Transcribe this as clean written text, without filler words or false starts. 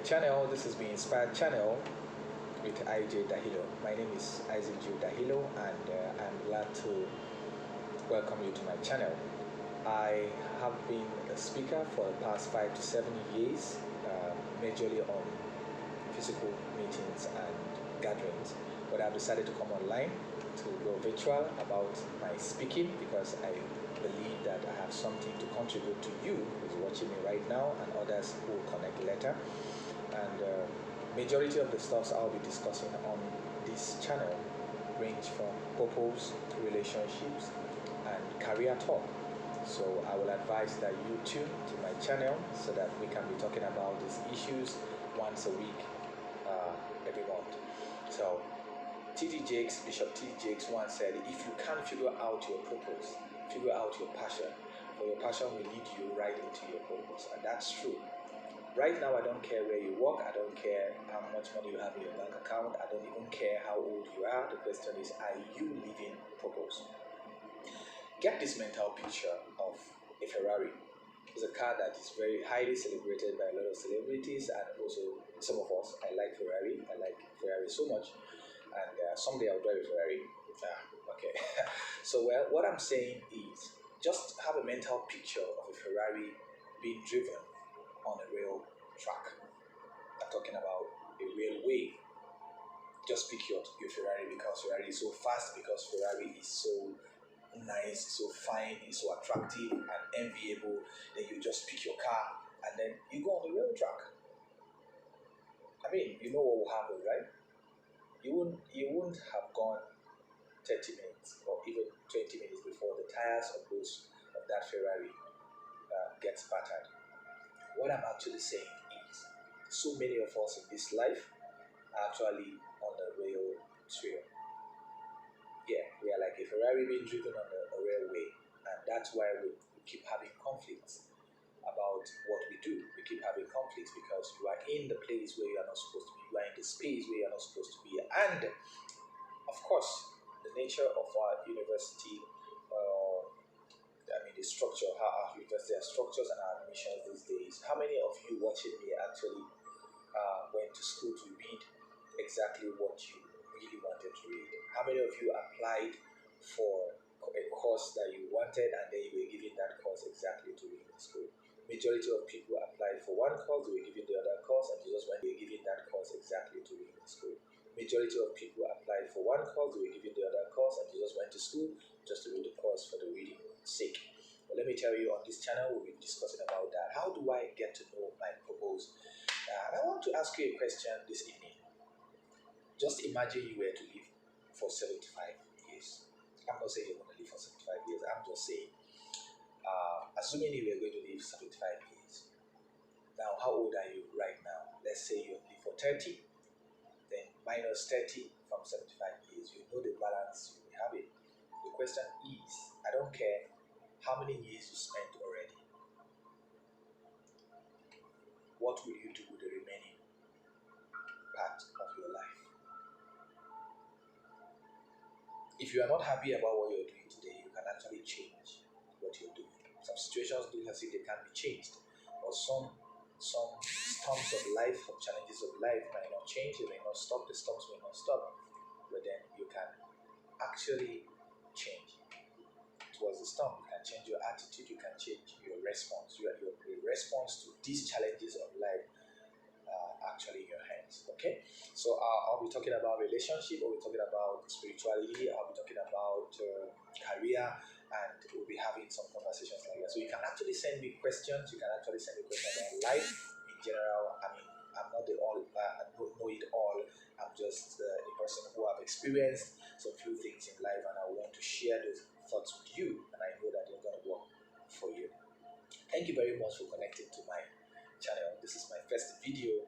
channel. This is Be Inspired channel with IJ Dahilo. My name is Isaac J Dahilo, and I'm glad to welcome you to my channel. I have been a speaker for the past 5 to 7 years, majorly on physical meetings and gatherings, but I've decided to come online to go virtual about my speaking because I believe that I have something to contribute to you who's watching me right now and others who will connect later. And majority of the stuffs I'll be discussing on this channel range from purpose to relationships and career talk. So I will advise that you tune to my channel so that we can be talking about these issues once a week, every month. So Bishop T.D. Jakes once said, if you can't figure out your purpose, figure out your passion, for your passion will lead you right into your purpose. And that's true. Right now, I don't care where you work, I don't care how much money you have in your bank account, I don't even care how old you are. The question is, are you living purpose? Get this mental picture of a Ferrari. It's a car that is very highly celebrated by a lot of celebrities, and also some of us. I like Ferrari so much, and someday I'll drive a Ferrari. Okay. So what I'm saying is, just have a mental picture of a Ferrari being driven on a rail track. I'm talking about a railway. Just pick your Ferrari, because Ferrari is so fast, because Ferrari is so nice, so fine, it's so attractive and enviable. Then you just pick your car and then you go on the rail track. I mean, you know what will happen, right? You wouldn't have gone 30 minutes or even 20 minutes before the tires of that Ferrari gets battered. What I'm actually saying is, so many of us in this life are actually on the rail trail. Yeah, we are like a Ferrari being driven on a railway, and that's why we keep having conflicts about what we do. We keep having conflicts because you are in the place where you are not supposed to be, you are in the space where you are not supposed to be, and of course, the nature of our university, the structure, how our university has structures and our admissions these days. How many of you watching me actually went to school to read exactly what you really wanted to read? How many of you applied for a course that you wanted and then you were given that course exactly to read in school? Majority of people applied for one course, they were given the other course, and just when they were given that course exactly to read in school. Majority of people applied for one course, they were given the other course, and they just went to school just to read the course for the reading sake. But let me tell you, on this channel we'll be discussing about that. How do I get to know my purpose? And I want to ask you a question this evening. Just imagine you were to live for 75 years. I'm not saying you're going to live for 75 years. I'm just saying, assuming you were going to live 75 years. Now, how old are you right now? Let's say you live for 30, then minus 30 from 75 years. You know the balance you will have it. The question is, I don't care how many years you spent already. What will you do with the remaining part of your life? If you are not happy about what you're doing today, you can actually change what you're doing. Some situations do as if they can be changed, or some storms of life, some challenges of life might not change, they may not stop, the storms may not stop, but then you can actually change towards the storm. You can change your attitude, you can change your response. Your response to these challenges of life actually in your hands. Okay, so I'll be talking about relationship, I'll be talking about spirituality, I'll be talking about career, and we'll be having some conversations like that. So you can actually send me questions, about life in general. I mean, I'm not the all, I don't know it all. I'm just a person who have experienced some few things in life, and I want to share those thoughts with you, and I know that they're going to work for you. Thank you very much for connecting to my channel. This is my first video,